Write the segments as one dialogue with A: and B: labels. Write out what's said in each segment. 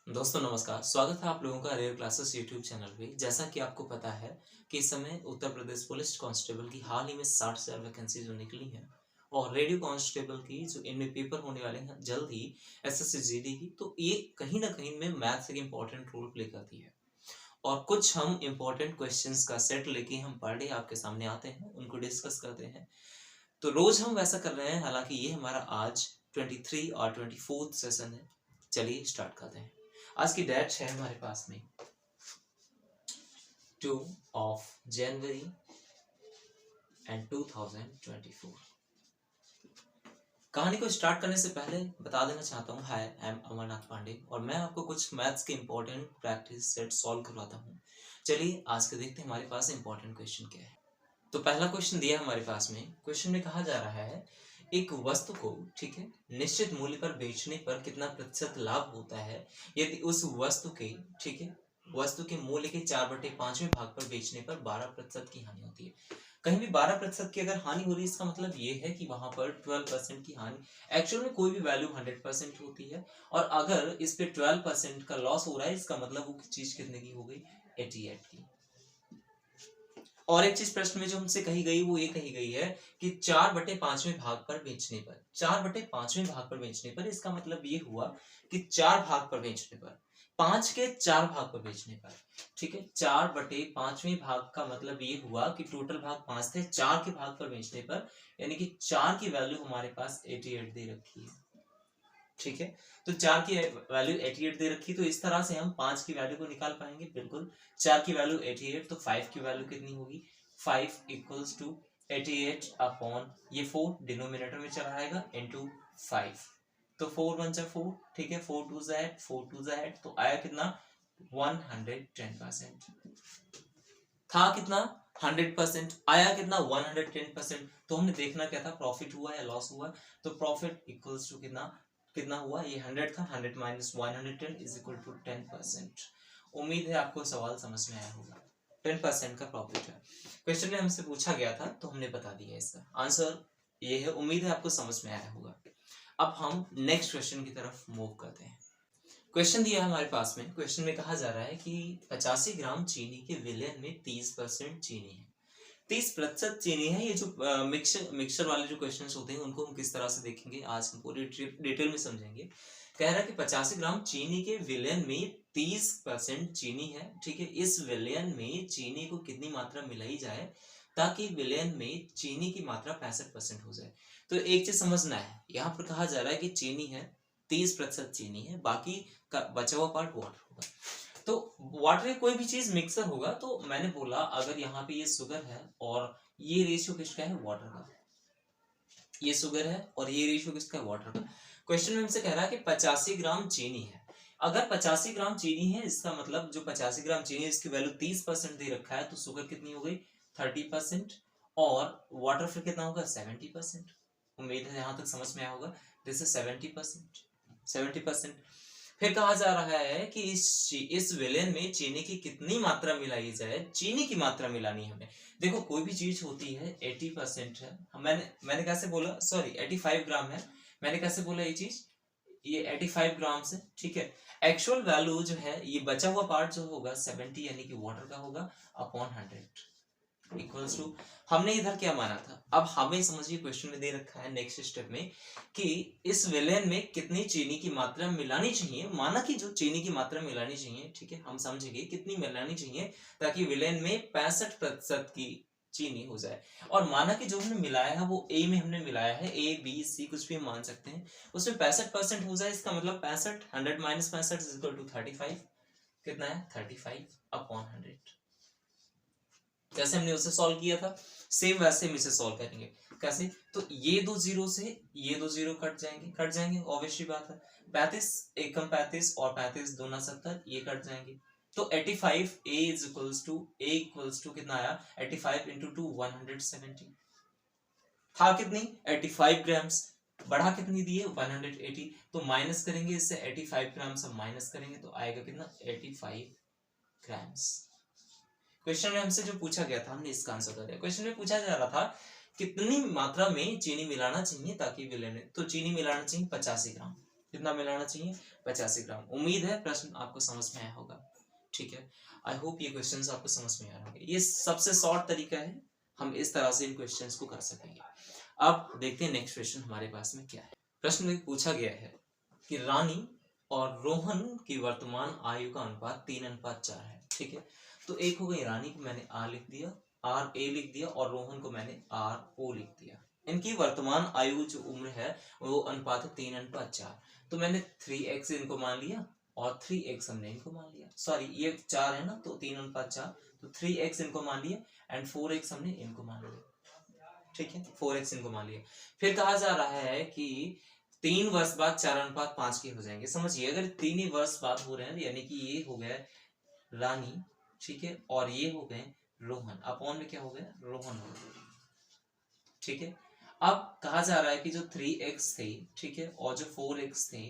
A: दोस्तों नमस्कार, स्वागत है आप लोगों का रेयर क्लासेस यूट्यूब चैनल पे। जैसा कि आपको पता है कि इस समय उत्तर प्रदेश पुलिस कांस्टेबल की हाल ही में 60,000 वैकेंसी जो निकली हैं और रेडियो कांस्टेबल की जो इनमें पेपर होने वाले हैं जल्द ही एसएससी जीडी की, तो ये कहीं ना कहीं में मैथ्स एक इम्पोर्टेंट रोल प्ले करती है। और कुछ हम इम्पोर्टेंट क्वेश्चंस का सेट लेके हम पर डे आपके सामने आते हैं, उनको डिस्कस करते हैं। तो रोज हम वैसा कर रहे हैं, हालांकि ये हमारा आज 23 और 24th सेशन है। चलिए स्टार्ट करते हैं। आज की डेट है हमारे पास में 2 ऑफ जनवरी एंड 2024। कहानी को स्टार्ट करने से पहले बता देना चाहता हूँ, हाय आई एम अमरनाथ पांडे और मैं आपको कुछ मैथ्स के इंपॉर्टेंट प्रैक्टिस सेट सॉल्व करवाता हूँ। चलिए आज के देखते हैं हमारे पास इंपॉर्टेंट क्वेश्चन क्या है। तो पहला क्वेश्चन दिया हमारे पास में, क्वेश्चन में कहा जा रहा है एक वस्तु को, ठीक है, निश्चित मूल्य पर बेचने पर कितना प्रतिशत लाभ होता है यदि उस वस्तु के, ठीक है, वस्तु के मूल्य के 4/5वें भाग पर बेचने पर 12% की हानि होती है। कहीं भी 12% की अगर हानि हो रही है, इसका मतलब ये है कि वहां पर 12% की हानि, एक्चुअल में कोई भी वैल्यू 100% होती है और अगर इस पे 12% का लॉस हो रहा है, इसका मतलब वो चीज कितने की हो गई, 88 की। और एक चीज प्रश्न में जो हमसे कही गई वो ये कही गई है कि 4/5वें भाग पर बेचने पर, 4/5वें भाग पर बेचने पर, इसका मतलब ये हुआ कि 4 भाग पर बेचने पर, 5 के 4 भाग पर बेचने पर, ठीक है, 4/5वें भाग का मतलब ये हुआ कि टोटल भाग 5 थे, 4 के भाग पर बेचने पर, यानी कि 4 की वैल्यू हमारे पास 88 दे रखी है, ठीक है। तो 4 की वैल्यू 88 दे रखी, तो इस तरह से हम 5 की वैल्यू को निकाल पाएंगे। बिल्कुल, 4 की वैल्यू 88, तो 5 की वैल्यू कितनी होगी, 5 इक्वल्स टू 88 अपॉन ये 4 डिनोमिनेटर में चला आएगा इनटू 5, तो 4 1 4, ठीक है, 4 2 8, 4 2 8, तो आया कितना, 110%। था कितना, 100%, आया कितना, 110%। तो हमने देखना क्या था, प्रॉफिट हुआ या लॉस हुआ। तो प्रॉफिट इक्वल्स टू कितना, कितना हुआ, ये 100 था, 100 माइनस 110 इज इक्वल टू 10%। उम्मीद है आपको सवाल समझ में आया होगा। 10% का प्रॉफिट है, क्वेश्चन में हमसे पूछा गया था तो हमने बता दिया इसका आंसर ये है। उम्मीद है आपको समझ में आया होगा। अब हम नेक्स्ट क्वेश्चन की तरफ मूव करते हैं। क्वेश्चन दिया है हमारे पास में, क्वेश्चन में कहा जा रहा है कि 85 ग्राम चीनी के विलयन में 30% चीनी है, 30% चीनी है। ये जो मिक्सचर वाले जो क्वेश्चंस होते हैं उनको हम किस तरह से देखेंगे, आज हम पूरी डिटेल में समझेंगे। कह रहा है कि 85 ग्राम चीनी के विलयन में 30% चीनी है, ठीक है। इस विलयन में चीनी को कितनी मात्रा मिलाई जाए ताकि विलयन में चीनी की मात्रा 65% हो जाए। तो एक चीज समझना है, यहाँ पर कहा जा रहा है कि चीनी है, 30% चीनी है, बाकी का बचा हुआ पार्ट वाटर होगा। तो वाटर कोई भी चीज मिक्सर होगा, तो मैंने बोला अगर यहाँ पे ये शुगर है और ये रेशियो किसका है, वाटर का, ये शुगर है और ये रेशियो किसका है, वाटर का। क्वेश्चन में हमसे कह रहा है कि 85 ग्राम चीनी है। अगर 85 ग्राम चीनी है, इसका मतलब जो 85 ग्राम चीनी है इसकी वैल्यू 30% दे रखा है, तो शुगर कितनी हो गई, 30%, और वाटर फिर कितना होगा, 70%। उम्मीद है यहां तक समझ में आया होगा। This is 70%, 70%। फिर कहा जा रहा है कि इस विलेन में चीनी की कितनी मात्रा मिलाई जाए, चीनी की मात्रा मिलानी है हमें। देखो कोई भी चीज होती है 80% है, मैंने कैसे बोला, सॉरी 85 ग्राम है, मैंने कैसे बोला ये चीज, ये 85 ग्राम से, ठीक है। एक्चुअल वैल्यू जो है, ये बचा हुआ पार्ट जो होगा 70 यानी कि वाटर का होगा, अपॉन 100 इक्वल्स टू, हमने इधर क्या माना था। अब हमें समझिए क्वेश्चन में दे रखा है नेक्स्ट स्टेप में कि इस विलेन में कितनी चीनी की मात्रा मिलानी चाहिए। माना कि जो चीनी की मात्रा मिलानी चाहिए, ठीक है, हम समझेंगे कितनी मिलानी चाहिए ताकि विलेन में 65% की चीनी हो जाए। और माना कि जो हमने मिलाया है वो ए में हमने मिलाया है, ए बी सी कुछ भी मान सकते हैं, उसमें 65% हो जाए, इसका मतलब 65, 100 माइनस 65 इज इक्वल टू 35, कितना है, 35 अपॉन 100। जैसे हमने उसे सॉल्व किया था सेम वैसे हम इसे सॉल्व करेंगे। कैसे, तो ये दो जीरो से ये दो जीरो कट जाएंगे ऑब्वियसली बात है। 35 एकम 35 और 35 दूना 70, ये कट जाएंगे। तो 85 a इज इक्वल्स टू कितना आया, 85 इंटू 2 170, था कितनी 85 ग्राम्स, बढ़ा कितनी दी है 180, तो माइनस करेंगे इससे 85 ग्राम्स हम माइनस करेंगे तो आएगा कितना 85 ग्राम्स। क्वेश्चन में हमसे जो पूछा गया था हमने इसका आंसर कर दिया। क्वेश्चन में पूछा जा रहा था कितनी मात्रा में चीनी मिलाना चाहिए ताकि विलेन, तो चीनी मिलाना चाहिए 85 ग्राम, कितना मिलाना चाहिए? 85 ग्राम। उम्मीद है प्रश्न आपको समझ में आया होगा। ठीक है, आई होप ये क्वेश्चंस आपको समझ में आ रहे होंगे। ये सबसे शॉर्ट तरीका है, हम इस तरह से इन क्वेश्चंस को कर सकेंगे। अब देखते हैं नेक्स्ट क्वेश्चन हमारे पास में क्या है। प्रश्न में पूछा गया है कि रानी और रोहन की वर्तमान आयु का अनुपात 3:4 है। ठीक है, तो एक हो गई रानी को मैंने आर लिख दिया, आर ए लिख दिया, और रोहन को मैंने आर ओ लिख दिया। इनकी वर्तमान आयु जो उम्र है वो अनुपात है 3:4। तो मैंने 3x इनको मान लिया और 3x हमने इनको मान लिया। सॉरी, ये 4 है ना, तो 3:4, तो 3x इनको मान लिया एंड 4x हमने इनको मान लिया। ठीक है, 4x इनको मान लिया। फिर कहा जा रहा है कि 3 वर्ष बाद 4:5 के हो जाएंगे। समझिए, अगर 3 ही वर्ष बाद हो रहे हैं यानी कि ये हो गया रानी, ठीक है, और ये हो गए रोहन, अपॉन में क्या हो गया? रोहन हो गया। ठीक है, अब कहा जा रहा है कि जो 3x थे, ठीक है, और जो 4x थे,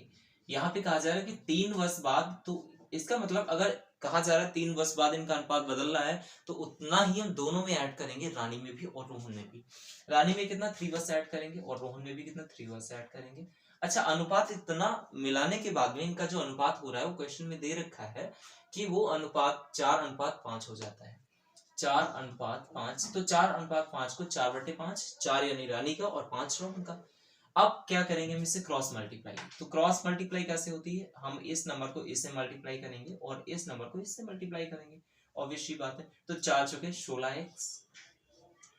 A: यहाँ पे कहा जा रहा है कि 3 वर्ष बाद, तो इसका मतलब अगर कहा जा रहा है 3 वर्ष बाद इनका अनुपात बदल रहा है, तो उतना ही हम दोनों में ऐड करेंगे, रानी में भी और रोहन में भी। रानी में कितना 3 वर्ष ऐड करेंगे और रोहन में भी कितना 3 वर्ष ऐड करेंगे। अच्छा, अनुपात इतना मिलाने के बाद में इनका जो अनुपात हो रहा है वो क्वेश्चन में दे रखा है कि वो अनुपात 4:5 हो जाता है। 4:5, तो 4:5 को 4/5, 4 यानी रानी का और 5 रोहन का। अब क्या करेंगे हम इसे क्रॉस मल्टीप्लाई। तो क्रॉस मल्टीप्लाई कैसे होती है? हम इस नंबर को इससे मल्टीप्लाई करेंगे और इस नंबर को इससे मल्टीप्लाई करेंगे, ऑब्वियस सी बात है। तो 4 चौके 16x,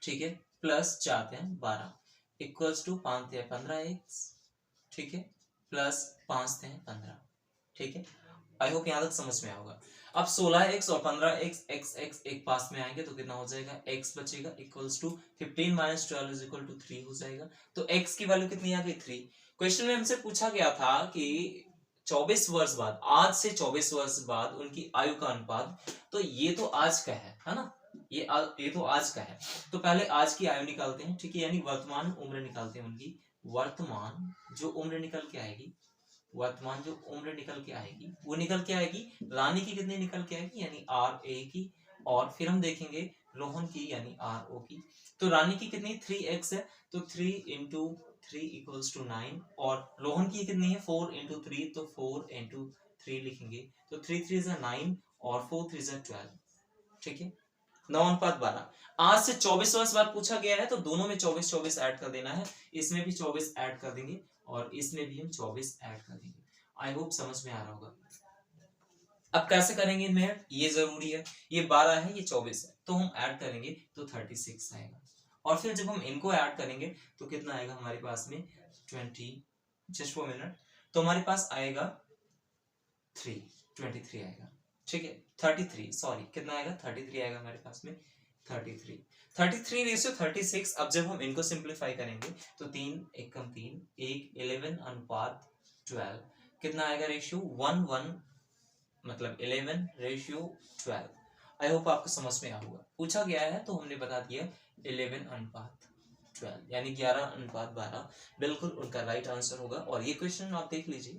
A: ठीक है, प्लस 4 12 इक्वल्स टू 5 15x, ठीक है, प्लस 5 15। ठीक है, आई होप यहाँ तक समझ में आएगा। अब 16x और 15x x एक पास में आएंगे तो कितना हो जाएगा? x बचेगा equals to 15 - 12 is equal to 3 हो जाएगा। तो x की वैल्यू कितनी आ गई? 3। क्वेश्चन में हमसे पूछा गया था कि 24 वर्ष बाद, आज से 24 वर्ष बाद उनकी आयु का अनुपात, तो ये तो आज का है ना, ये तो आज का है। तो पहले आज की आयु निकालते हैं, ठीक है, यानी वर्तमान उम्र निकालते हैं उनकी। वर्तमान जो उम्र निकल के आएगी, वर्तमान जो उम्र निकल के आएगी वो निकल के आएगी, रानी की कितनी निकल के आएगी यानी आर ए की, और फिर हम देखेंगे रोहन की यानी आर ओ की। तो रानी की कितनी 3x है, तो 3 इंटू 3 इक्वल्स टू 9, और रोहन की कितनी है 4 इंटू 3, तो 4 इंटू 3 लिखेंगे, तो 3 3 is 9 और 4 3 is 12। ठीक है, 9:12। आज से 24 वर्ष बाद पूछा गया है तो दोनों में 24 24 ऐड कर देना है, इसमें भी 24 ऐड कर देंगे और इसमें भी हम 24 ऐड कर देंगे। आई होप समझ में आ रहा होगा। अब कैसे करेंगे इनमें, ये जरूरी है। ये 12 है, ये 24 है, तो हम ऐड करेंगे तो 36 आएगा, और फिर जब हम इनको ऐड करेंगे तो कितना आएगा हमारे पास में 20, जस्ट 4 मिनट, तो हमारे पास आएगा 23 आएगा। ठीक है, 33, सॉरी कितना आएगा 33 आएगा हमारे पास में, 33 रेशियो 36। अब जब हम इनको सिंप्लीफाई करेंगे तो 3 1 कम 3 1 11:12 कितना आएगा रेशियो 1 1, मतलब 11:12। आई होप आपको समझ में आया होगा। पूछा गया है तो हमने बता दिया 11:12 यानी 11:12 बिल्कुल उनका राइट आंसर होगा। और ये क्वेश्चन आप देख लीजिए,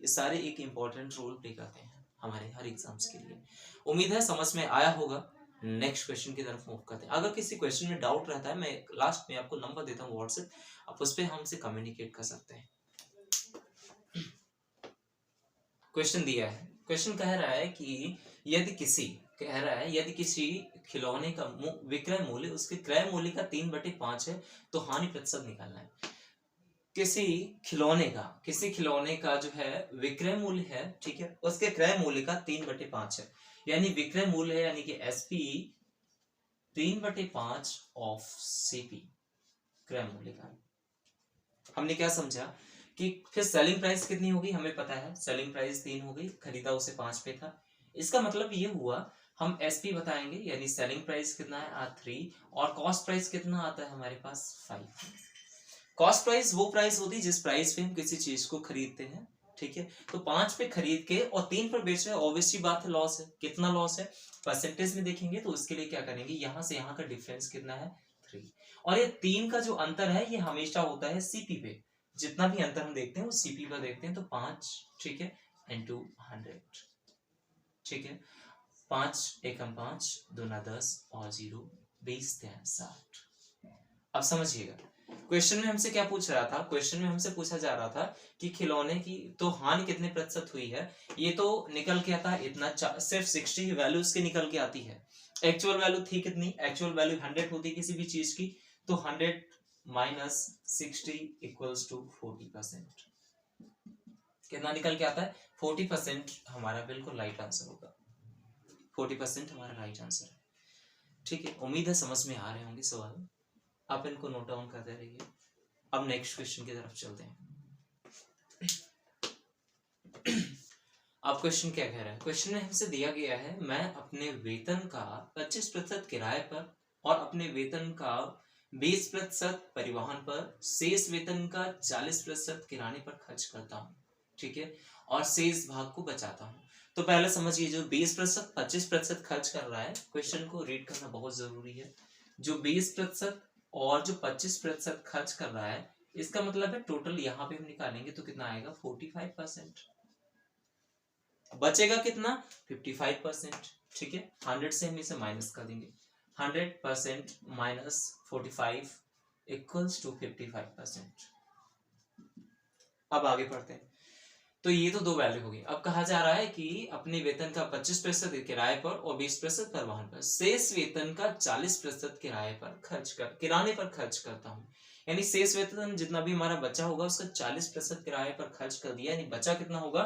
A: ये सारे एक इंपॉर्टेंट रोल प्ले करते हैं हमारे हर एग्जाम्स के लिए। उम्मीद है समझ में आया होगा। नेक्स्ट क्वेश्चन की तरफ मूव करते हैं। अगर किसी क्वेश्चन में डाउट रहता है, मैं लास्ट में आपको नंबर देता हूँ व्हाट्सएप, आप उस पर हमसे कम्युनिकेट कर सकते हैं। क्वेश्चन दिया है, क्वेश्चन कह रहा है कि यदि किसी खिलौने का विक्रय मूल्य उसके क्रय मूल्य का 3/5 है तो हानि प्रतिशत निकालना है। किसी खिलौने का जो है विक्रय मूल्य है, ठीक है, उसके क्रय मूल्य का 3/5 है, यानी विक्रय मूल्य है यानी कि एसपी 3/5 ऑफ सीपी क्रय मूल्य का। हमने क्या समझा कि फिर सेलिंग प्राइस कितनी होगी, हमें पता है सेलिंग प्राइस 3 हो गई, खरीदा उसे 5 पे था। इसका मतलब ये हुआ हम एसपी बताएंगे यानी सेलिंग प्राइस कितना है 3, और कॉस्ट प्राइस कितना आता है हमारे पास 5। कॉस्ट प्राइस वो प्राइस होती है जिस प्राइस पे हम किसी चीज को खरीदते हैं, ठीक है। तो 5 पे खरीद के और 3 पर बेच रहे हैं, ऑब्वियसली बात है लॉस है। कितना लॉस है परसेंटेज में देखेंगे तो उसके लिए क्या करेंगे, यहां से यहां का डिफरेंस कितना है 3, और ये 3 का जो अंतर है ये हमेशा होता है सीपी पे। जितना भी अंतर हम देखते हैं वो सीपी पर देखते हैं। तो 5, ठीक है, इंटू 100, ठीक है, 5 एकम 5 दूना 10 और 0 20 60। अब समझिएगा क्वेश्चन में हमसे क्या पूछ रहा था, क्वेश्चन में हमसे पूछा जा रहा था कि खिलौने की तो हानि कितने प्रतिशत हुई है, ये तो निकल के आता है इतना, सिर्फ 60 की वैल्यू उसके निकल के आती है। एक्चुअल वैल्यू थी कितनी, एक्चुअल वैल्यू 100 होती किसी भी चीज की, तो 100 माइनस 60 इक्वल्स टू 40%। कितना निकल के आता है, 40% हमारा बिल्कुल राइट आंसर होगा, 40% हमारा राइट आंसर है। ठीक है, उम्मीद है समझ में आ रहे होंगे सवाल, आप इनको नोट डाउन करते रहिए। अब नेक्स्ट क्वेश्चन की तरफ चलते हैं। अब क्वेश्चन क्या कह रहा है, क्वेश्चन में हमसे दिया गया है मैं अपने वेतन का 25% किराए पर और अपने वेतन का 20% परिवहन पर, शेष वेतन का 40% किराने पर खर्च करता हूँ। ठीक है, और शेष भाग को बचाता हूँ। तो पहले समझिए, जो 20% 25% खर्च कर रहा है, क्वेश्चन को रीड करना बहुत जरूरी है। जो 20% और जो 25% खर्च कर रहा है, इसका मतलब है टोटल यहाँ पे हम निकालेंगे तो कितना आएगा, 45%। बचेगा कितना, 55%। ठीक है, 100 से हम इसे माइनस कर देंगे, 100% माइनस 45 इक्वल्स टू 55%। अब आगे बढ़ते हैं। तो ये तो दो वैल्यू होगी। अब कहा जा रहा है कि अपने वेतन का 25% किराए पर और 20% परिवहन पर, शेष वेतन का 40% किराए पर किराने पर खर्च करता हूँ। यानी शेष वेतन जितना भी हमारा बचा होगा उसका 40% किराए पर खर्च कर दिया, यानी बचा कितना होगा,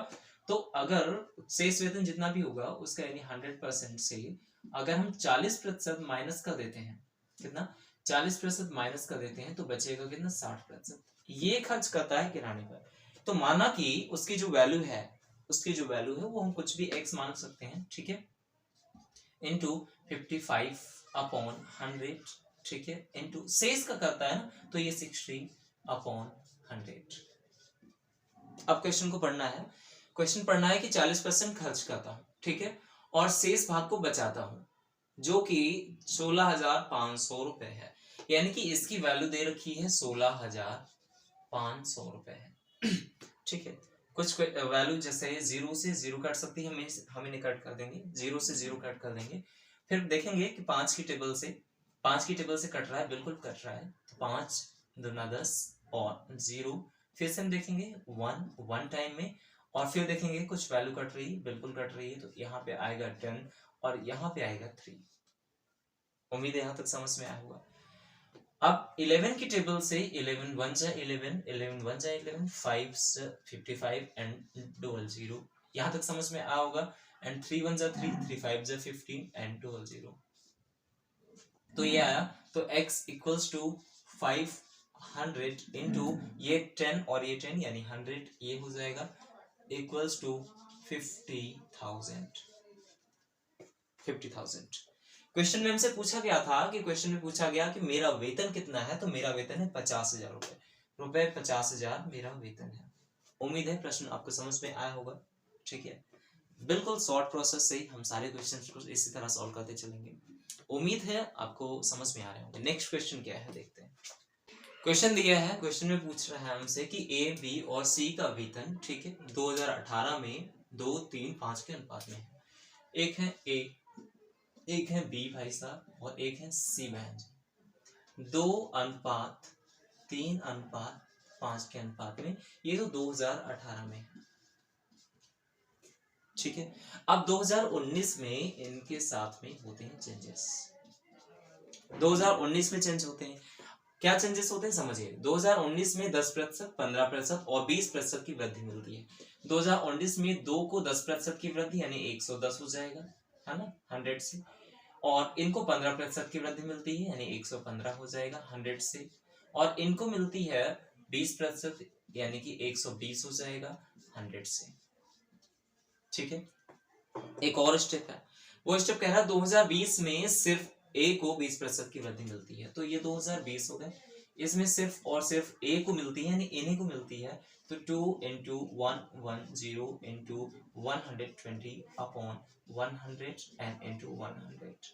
A: तो अगर शेष वेतन जितना भी होगा उसका यानी 100% से अगर हम 40% माइनस कर देते हैं, कितना, 40% माइनस कर देते हैं तो बचेगा कितना, 60%। ये खर्च करता है किराने पर। तो माना कि उसकी जो वैल्यू है, वो हम कुछ भी x मान सकते हैं। ठीक है, इंटू 55 अपॉन 100। ठीक है, इंटू शेष का करता है ना, तो ये 60 अपॉन 100। अब क्वेश्चन को पढ़ना है, क्वेश्चन पढ़ना है कि 40% खर्च करता हूं, ठीक है, और शेष भाग को बचाता हूं, जो कि 16,500 रुपए है। यानी कि इसकी वैल्यू दे रखी है 16,500 रुपए है। ठीक है, कुछ वैल्यू जैसे 0 से 0 कट सकती है, हम इन्हें कट कर देंगे, 0 से 0 कट कर देंगे। फिर देखेंगे कि 5 की टेबल से कट रहा है, बिल्कुल कट रहा है, तो 5 दूना 10 और 0। फिर से हम देखेंगे 1 टाइम में, और फिर देखेंगे कुछ वैल्यू कट रही है, बिल्कुल कट रही है, तो यहाँ पे आएगा 10 और यहाँ पे आएगा 3। उम्मीद है यहाँ तक समझ में आया होगा। अब 11 की टेबल से 11 1 जा 11, 11 1 जा 11, 5 55 एंड 00, यहाँ तक समझ में आया होगा। एंड 3 1 जा 3, 3 5 जा 15 एंड 00, तो ये आया। तो x इक्वल्स टू 500 इंटू ये 10 और ये 10 यानी 100, ये हो जाएगा इक्वल्स टू 50,000। क्वेश्चन में हमसे पूछा गया था कि मेरा वेतन कितना है, तो मेरा वेतन है 50,000 रुपए 50,000 मेरा वेतन है। उम्मीद है प्रश्न आपको समझ में आया होगा। ठीक है, बिल्कुल शॉर्ट प्रोसेस से हम सारे क्वेश्चन को इसी तरह सॉल्व करते चलेंगे। उम्मीद है आपको समझ में आ रहे होंगे। नेक्स्ट क्वेश्चन क्या है देखते हैं। क्वेश्चन दिया है, क्वेश्चन में पूछ रहा है हमसे कि ए, बी और सी का वेतन, ठीक है, 2018 में 2, 3, 5 के अनुपात में है। एक है ए, एक है बी भाई साहब, और एक है सी बहन जी। 2:3:5 के अनुपात में, ये तो 2018 में है। ठीक है, अब 2019 में इनके साथ में होते हैं चेंजेस। 2019 में चेंज होते हैं, क्या चेंजेस होते हैं समझिए। 2019 में 10%, 15% और 20% की वृद्धि मिलती है। 2019 में 2 को 10% की वृद्धि यानी 110 हो जाएगा, है ना, 100 से, और इनको 15% की वृद्धि मिलती है यानी 115 हो जाएगा 100 से, और इनको मिलती है 20% यानी कि 120 हो जाएगा 100 से। ठीक है, एक और स्टेप है, वो स्टेप कह रहा है 2020 में सिर्फ ए को 20% की वृद्धि मिलती है, तो ये 2020 हो गए। इसमें सिर्फ और सिर्फ ए को मिलती है यानी इन्हीं को मिलती है, तो 2 into 110 into 120 upon 100 and into 100।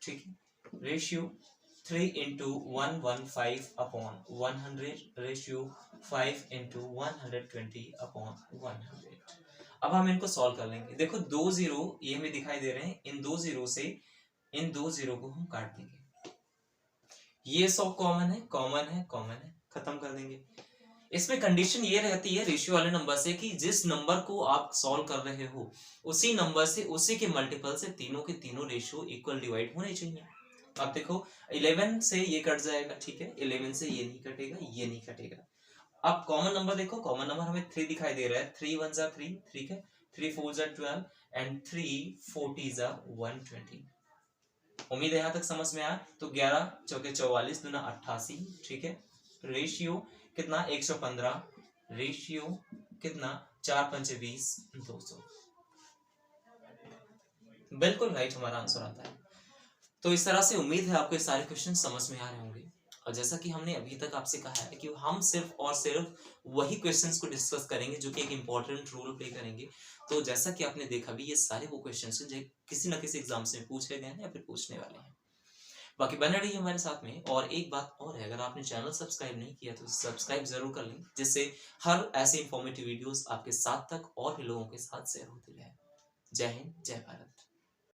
A: ठीक है, ratio 3 into 115 upon 100 ratio 5 into 120 upon 100। अब हम इनको सॉल्व कर लेंगे। देखो 2 जीरो ये हमें दिखाई दे रहे हैं, इन 2 जीरो से इन 2 जीरो को हम काट देंगे। ये 100 कॉमन है, कॉमन है, कॉमन है, खत्म कर देंगे। इसमें कंडीशन ये रहती है रेशियो वाले नंबर से कि जिस नंबर को आप सॉल्व कर रहे हो उसी नंबर से उसी के मल्टीपल से तीनों के तीनों रेशियो इक्वल डिवाइड होने चाहिए। आप देखो 11 से ये कट जाएगा, ठीक है, 11 से ये नहीं कटेगा, ये नहीं कटेगा। अब कॉमन नंबर देखो, कॉमन नंबर हमें 3 दिखाई दे रहा है, 3 1 जा 3, ठीक है, 3 4 जा 12 एंड 3 40 जा 120। उम्मीद है यहाँ तक समझ में आया। तो 11 चौके 44 दूना 88, ठीक है, रेशियो कितना 115, रेशियो कितना 4 पंचे 20, 200। बिल्कुल राइट हमारा आंसर आता है। तो इस तरह से उम्मीद है आपको ये सारे क्वेश्चन समझ में आ रहे होंगे। और जैसा कि हमने अभी तक आपसे कहा है कि हम सिर्फ और सिर्फ वही क्वेश्चंस को डिस्कस करेंगे जो कि एक इंपॉर्टेंट रोल प्ले करेंगे। तो जैसा कि आपने देखा भी ये सारे वो क्वेश्चंस हैं जो किसी ना किसी एग्जाम से पूछे गए हैं या फिर पूछने वाले हैं। बाकी बने रहिए हमारे साथ में। और एक बात और है, अगर आपने चैनल सब्सक्राइब नहीं किया तो सब्सक्राइब जरूर कर लें, जिससे हर ऐसे इंफॉर्मेटिव वीडियोस आपके साथ तक और भी लोगों के साथ शेयर होती रहे। जय हिंद, जय भारत।